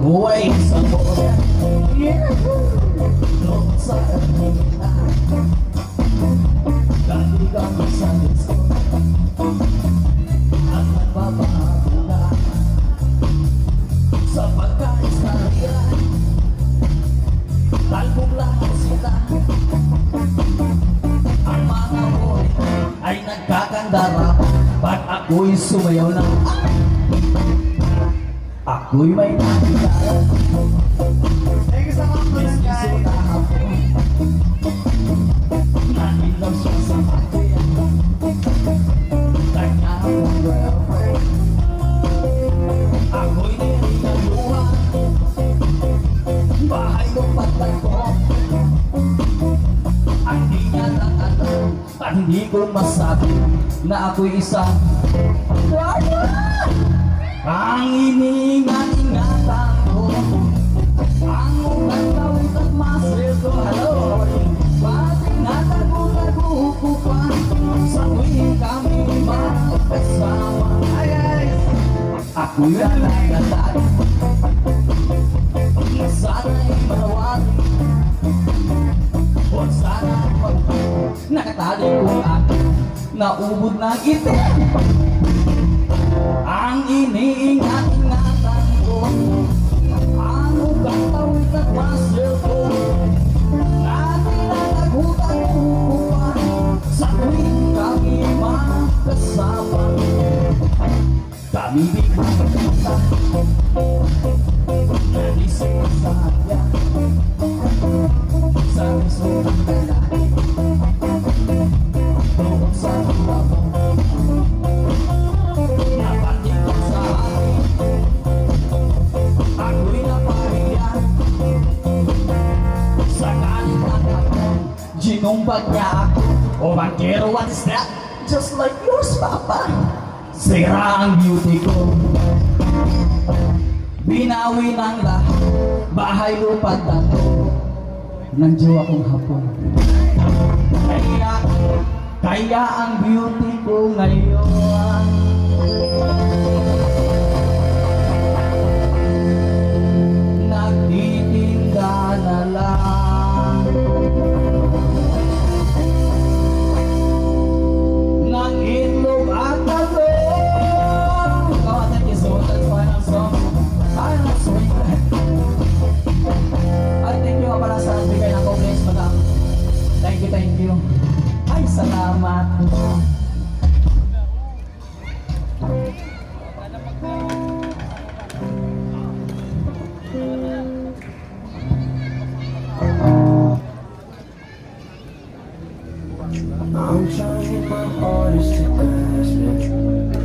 Ako ay isang bola. Noon sa kanina, dati kami sa disco at nagbabago na sa pagkaistorya. Talbog lahat sila. Ang mga boy ay nagkakandara pag ako'y sumayaw na. Ako'y may nakikita. Thank you sa mga boys, guys. Nailaw siya sa akin. Kanya akong girlfriend. Ako'y nilinaluha. Bahay ko patagpo. Ang di niya lang alam at hindi ko masabi na ako'y isang ang iniingat-ingatan ko. Ang ugat tawid at muscle ko. Hello, pati natago-tago ko pa sa tuwing kami magkasama. Hi, guys. Ako'y nalagatag na sana'y manawari. O sana pag nakatali kong akin naubod na itin. Ang iniingat-ingatan ko, ang ugat tawid at muscle ko, na tinatagutan ko pa sa tuwing kami magkasama. Kami biglang magkita, nanisip ko sa kanya, sa mismo ng lalaki, doon sa labo. Napating ko sa akin, ako'y napahiya. Sa galit at ako, ginumbag niya ako. Oh, Banquero, what is that? Just like yours, Papa. Sira ang beauty ko. Binawi ng lahat, bahay lupa dato ng jowa kong hapon. Kaya ang beauty ko ngayon nagtitinda na lang ng itlog at talong. Oh, thank you so much. That's final song. Final song. Ay, thank you nga para sa bigay ng compliments, madam. Thank you, thank you. Ay, salamat. I'm trying my hardest to grasp it.